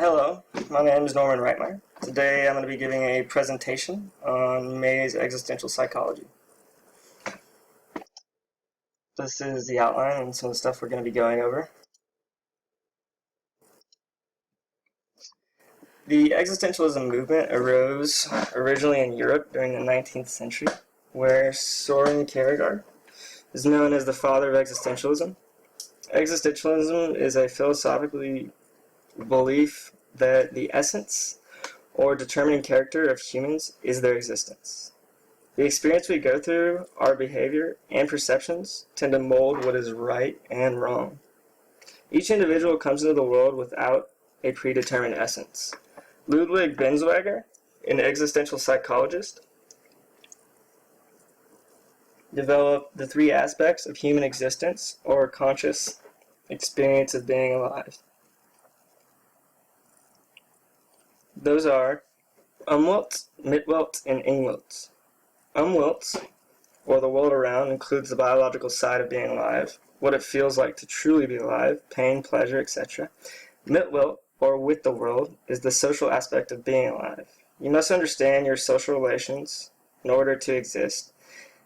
Hello, my name is Norman Reitmeyer. Today I'm going to be giving a presentation on May's existential psychology. This is the outline and some of the stuff we're going to be going over. The existentialism movement arose originally in Europe during the 19th century, where Soren Kierkegaard is known as the father of existentialism. Existentialism is a philosophical belief that the essence or determining character of humans is their existence. The experience we go through, our behavior, and perceptions tend to mold what is right and wrong. Each individual comes into the world without a predetermined essence. Ludwig Binswanger, an existential psychologist, developed the three aspects of human existence, or conscious experience of being alive. Those are Umwelt, Mitwelt, and Ingwelt. Umwelt, or the world around, includes the biological side of being alive, what it feels like to truly be alive, pain, pleasure, etc. Mitwelt, or with the world, is the social aspect of being alive. You must understand your social relations in order to exist.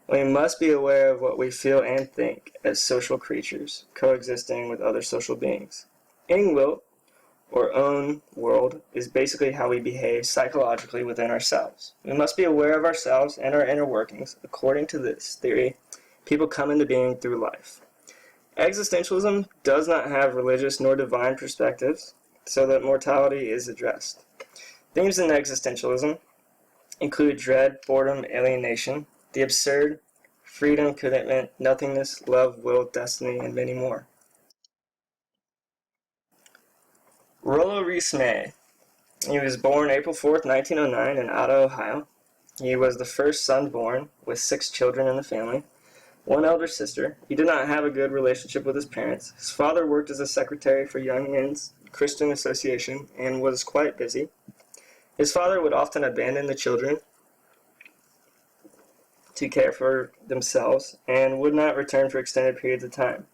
We must be aware of what we feel and think as social creatures, coexisting with other social beings. Ingwelt, or own world, is basically how we behave psychologically within ourselves. We must be aware of ourselves and our inner workings. According to this theory, people come into being through life. Existentialism does not have religious nor divine perspectives, so that mortality is addressed. Themes in existentialism include dread, boredom, alienation, the absurd, freedom, commitment, nothingness, love, will, destiny, and many more. Rollo Rees May. He was born April 4th, 1909 in Otto, Ohio. He was the first son born, with 6 children in the family, one elder sister. He did not have a good relationship with his parents. His father worked as a secretary for Young Men's Christian Association and was quite busy. His father would often abandon the children to care for themselves and would not return for extended periods of time.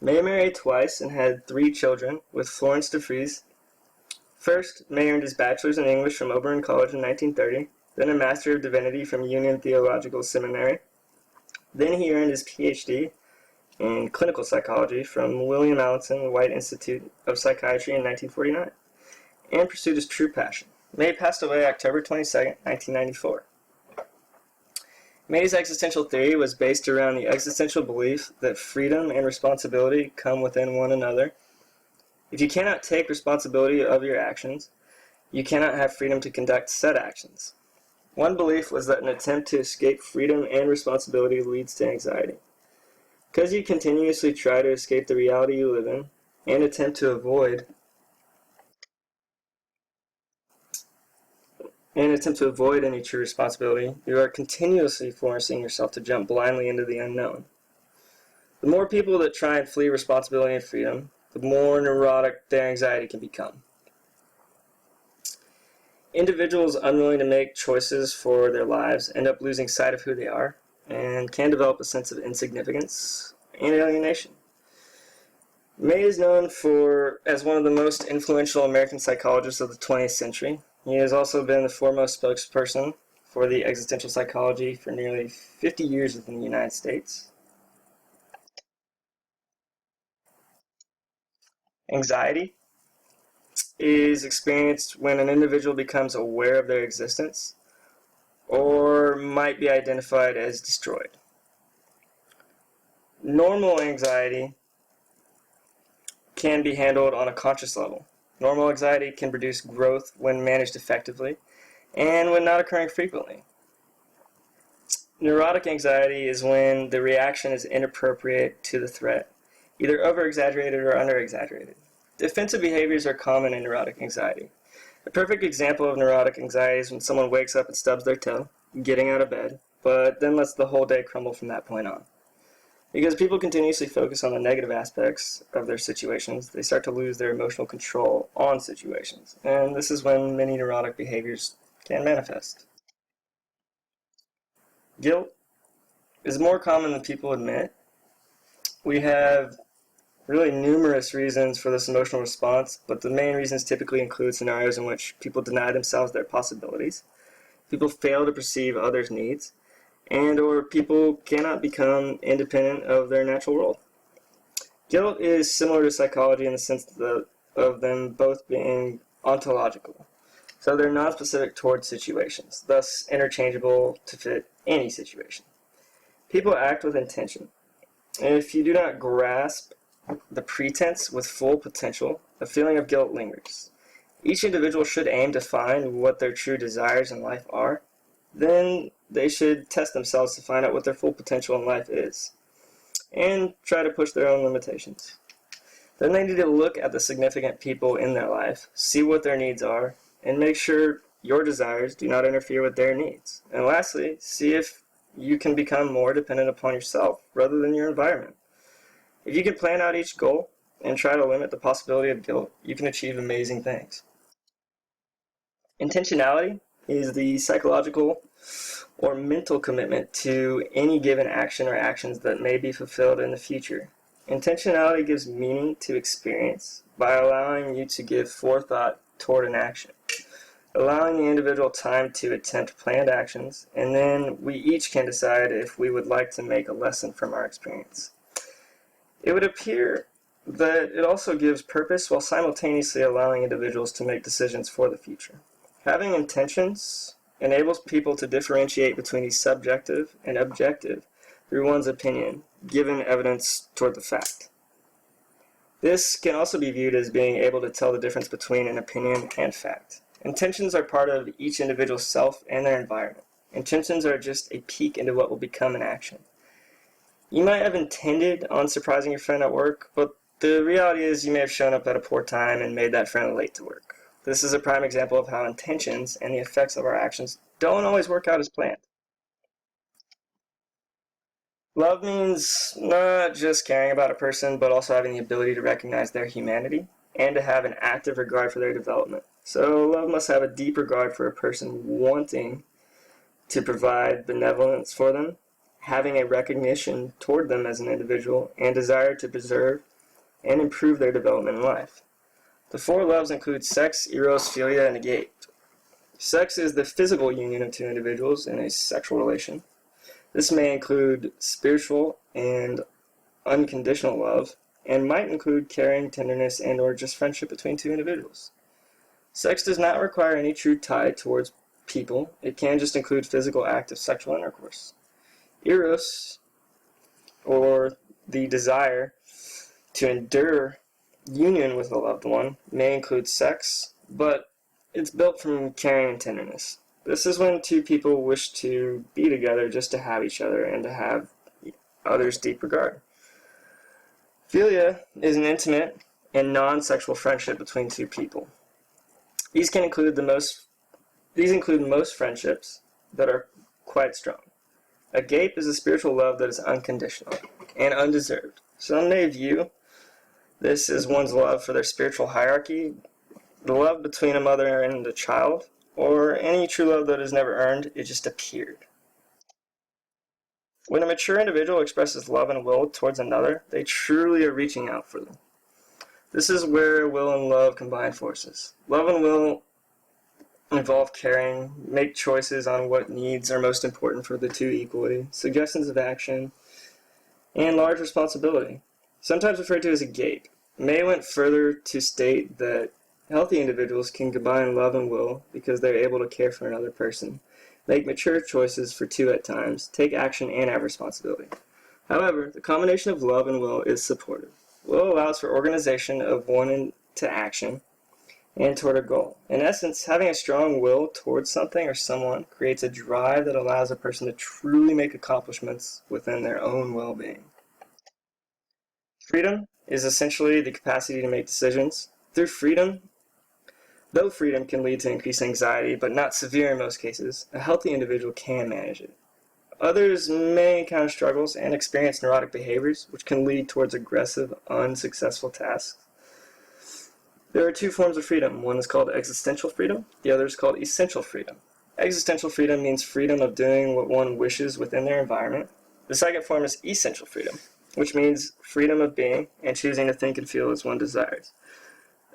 May married twice and had 3 children with Florence de Vries. First, May earned his bachelor's in English from Oberlin College in 1930, then a Master of Divinity from Union Theological Seminary. Then he earned his Ph.D. in clinical psychology from William Allinson White Institute of Psychiatry in 1949, and pursued his true passion. May passed away October 22, 1994. May's existential theory was based around the existential belief that freedom and responsibility come within one another. If you cannot take responsibility of your actions, you cannot have freedom to conduct said actions. One belief was that an attempt to escape freedom and responsibility leads to anxiety. Because you continuously try to escape the reality you live in and attempt to avoid any true responsibility, you are continuously forcing yourself to jump blindly into the unknown. The more people that try and flee responsibility and freedom, the more neurotic their anxiety can become. Individuals unwilling to make choices for their lives end up losing sight of who they are and can develop a sense of insignificance and alienation. May is known as one of the most influential American psychologists of the 20th century. He has also been the foremost spokesperson for the existential psychology for nearly 50 years within the United States. Anxiety is experienced when an individual becomes aware of their existence or might be identified as destroyed. Normal anxiety can be handled on a conscious level. Normal anxiety can produce growth when managed effectively and when not occurring frequently. Neurotic anxiety is when the reaction is inappropriate to the threat, either over-exaggerated or under-exaggerated. Defensive behaviors are common in neurotic anxiety. A perfect example of neurotic anxiety is when someone wakes up and stubs their toe, getting out of bed, but then lets the whole day crumble from that point on. Because people continuously focus on the negative aspects of their situations, they start to lose their emotional control on situations, and this is when many neurotic behaviors can manifest. Guilt is more common than people admit. We have really numerous reasons for this emotional response, but the main reasons typically include scenarios in which people deny themselves their possibilities, people fail to perceive others' needs, and or people cannot become independent of their natural role. Guilt is similar to psychology in the sense of them both being ontological. So they're non-specific towards situations, thus interchangeable to fit any situation. People act with intention. And if you do not grasp the pretense with full potential, a feeling of guilt lingers. Each individual should aim to find what their true desires in life are. Then they should test themselves to find out what their full potential in life is, and try to push their own limitations. Then they need to look at the significant people in their life, see what their needs are, and make sure your desires do not interfere with their needs. And lastly, see if you can become more dependent upon yourself rather than your environment. If you can plan out each goal and try to limit the possibility of guilt, you can achieve amazing things. Intentionality is the psychological or mental commitment to any given action or actions that may be fulfilled in the future. Intentionality gives meaning to experience by allowing you to give forethought toward an action, allowing the individual time to attempt planned actions, and then we each can decide if we would like to make a lesson from our experience. It would appear that it also gives purpose while simultaneously allowing individuals to make decisions for the future. Having intentions enables people to differentiate between the subjective and objective through one's opinion, given evidence toward the fact. This can also be viewed as being able to tell the difference between an opinion and fact. Intentions are part of each individual's self and their environment. Intentions are just a peek into what will become an action. You might have intended on surprising your friend at work, but the reality is you may have shown up at a poor time and made that friend late to work. This is a prime example of how intentions and the effects of our actions don't always work out as planned. Love means not just caring about a person, but also having the ability to recognize their humanity and to have an active regard for their development. So love must have a deep regard for a person wanting to provide benevolence for them, having a recognition toward them as an individual, and desire to preserve and improve their development in life. The four loves include sex, eros, philia, and agape. Sex is the physical union of two individuals in a sexual relation. This may include spiritual and unconditional love, and might include caring, tenderness, and or just friendship between two individuals. Sex does not require any true tie towards people. It can just include physical act of sexual intercourse. Eros, or the desire to endure union with a loved one, may include sex, but it's built from caring and tenderness. This is when two people wish to be together just to have each other and to have others' deep regard. Philia is an intimate and non-sexual friendship between two people. These include most friendships that are quite strong. Agape is a spiritual love that is unconditional and undeserved. Some may view this as one's love for their spiritual hierarchy, the love between a mother and a child, or any true love that is never earned, it just appeared. When a mature individual expresses love and will towards another, they truly are reaching out for them. This is where will and love combine forces. Love and will involve caring, make choices on what needs are most important for the two equally, suggestions of action, and large responsibility. Sometimes referred to as agape. May went further to state that healthy individuals can combine love and will because they're able to care for another person, make mature choices for two at times, take action, and have responsibility. However, the combination of love and will is supportive. Will allows for organization of one into action and toward a goal. In essence, having a strong will towards something or someone creates a drive that allows a person to truly make accomplishments within their own well-being. Freedom is essentially the capacity to make decisions. Through freedom, though freedom can lead to increased anxiety, but not severe in most cases, a healthy individual can manage it. Others may encounter struggles and experience neurotic behaviors, which can lead towards aggressive, unsuccessful tasks. There are two forms of freedom. One is called existential freedom, the other is called essential freedom. Existential freedom means freedom of doing what one wishes within their environment. The second form is essential freedom. which means freedom of being and choosing to think and feel as one desires.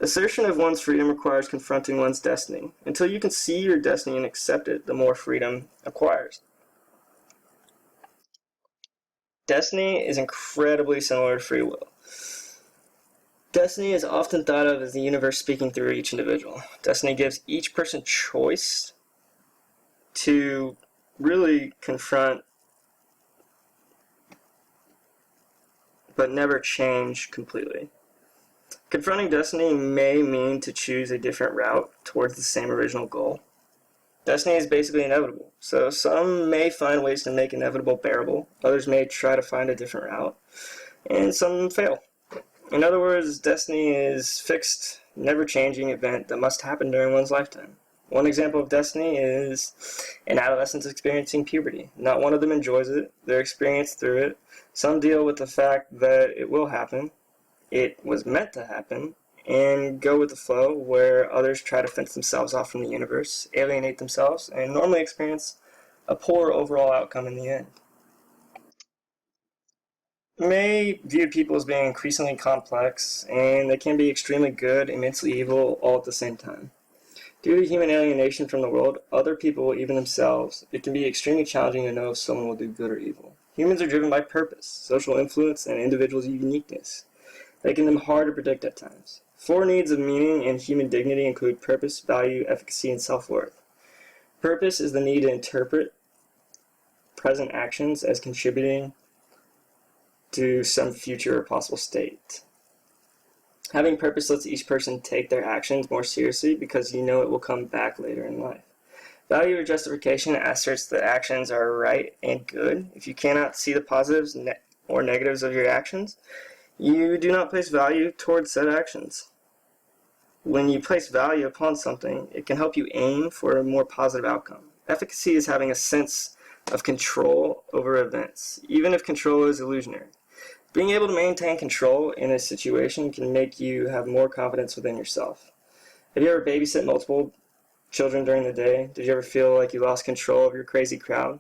Assertion of one's freedom requires confronting one's destiny. Until you can see your destiny and accept it, the more freedom acquires. Destiny is incredibly similar to free will. Destiny is often thought of as the universe speaking through each individual. Destiny gives each person choice to really confront but never change completely. Confronting destiny may mean to choose a different route towards the same original goal. Destiny is basically inevitable, so some may find ways to make inevitable bearable, others may try to find a different route, and some fail. In other words, destiny is a fixed, never-changing event that must happen during one's lifetime. One example of destiny is an adolescent experiencing puberty. Not one of them enjoys it, they're experienced through it. Some deal with the fact that it will happen, it was meant to happen, and go with the flow, where others try to fence themselves off from the universe, alienate themselves, and normally experience a poor overall outcome in the end. May view people as being increasingly complex, and they can be extremely good, immensely evil, all at the same time. Due to human alienation from the world, other people, even themselves, it can be extremely challenging to know if someone will do good or evil. Humans are driven by purpose, social influence, and individuals' uniqueness, making them hard to predict at times. 4 needs of meaning and human dignity include purpose, value, efficacy, and self-worth. Purpose is the need to interpret present actions as contributing to some future or possible state. Having purpose lets each person take their actions more seriously because you know it will come back later in life. Value or justification asserts that actions are right and good. If you cannot see the positives or negatives of your actions, you do not place value towards said actions. When you place value upon something, it can help you aim for a more positive outcome. Efficacy is having a sense of control over events, even if control is illusionary. Being able to maintain control in a situation can make you have more confidence within yourself. Have you ever babysat multiple children during the day? Did you ever feel like you lost control of your crazy crowd?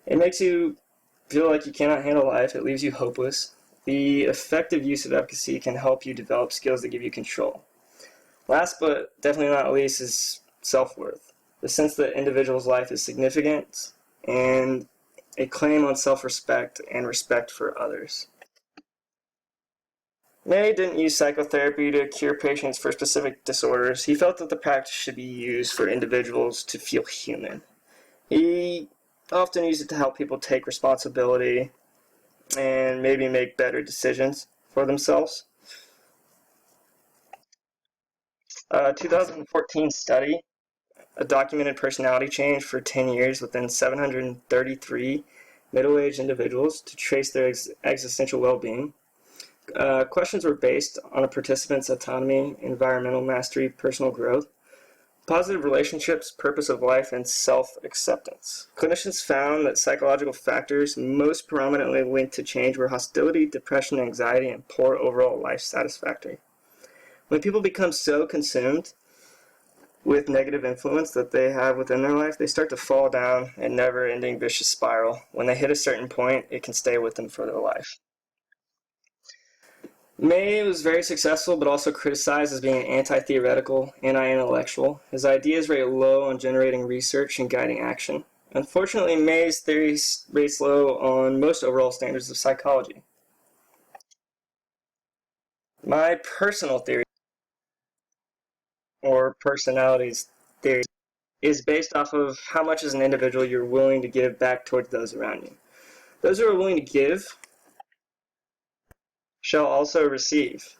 It makes you feel like you cannot handle life. It leaves you hopeless. The effective use of efficacy can help you develop skills that give you control. Last but definitely not least is self-worth. The sense that individual's life is significant and a claim on self-respect and respect for others. May didn't use psychotherapy to cure patients for specific disorders. He felt that the practice should be used for individuals to feel human. He often used it to help people take responsibility and maybe make better decisions for themselves. A 2014 study, a documented personality change for 10 years within 733 middle-aged individuals to trace their existential well-being. Questions were based on a participant's autonomy, environmental mastery, personal growth, positive relationships, purpose of life, and self-acceptance. Clinicians found that psychological factors most prominently linked to change were hostility, depression, anxiety, and poor overall life satisfaction. When people become so consumed with negative influence that they have within their life, they start to fall down a never-ending vicious spiral. When they hit a certain point, it can stay with them for their life. May was very successful, but also criticized as being anti-theoretical, anti-intellectual. His ideas rate low on generating research and guiding action. Unfortunately, May's theories rates low on most overall standards of psychology. My personal theory, or personalities theory, is based off of how much as an individual you're willing to give back towards those around you. Those who are willing to give shall also receive.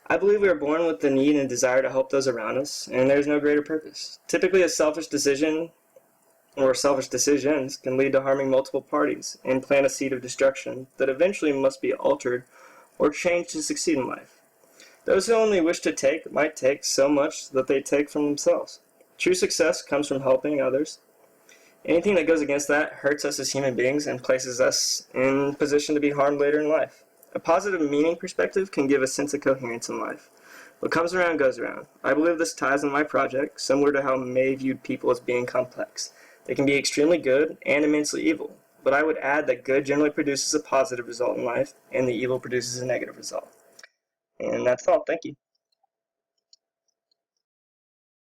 I believe we are born with the need and desire to help those around us, and there is no greater purpose. Typically, a selfish decision or selfish decisions can lead to harming multiple parties and plant a seed of destruction that eventually must be altered or changed to succeed in life. Those who only wish to take might take so much that they take from themselves. True success comes from helping others. Anything that goes against that hurts us as human beings and places us in position to be harmed later in life. A positive meaning perspective can give a sense of coherence in life. What comes around goes around. I believe this ties in my project, similar to how May viewed people as being complex. They can be extremely good and immensely evil. but I would add that good generally produces a positive result in life, and the evil produces a negative result. And that's all. Thank you.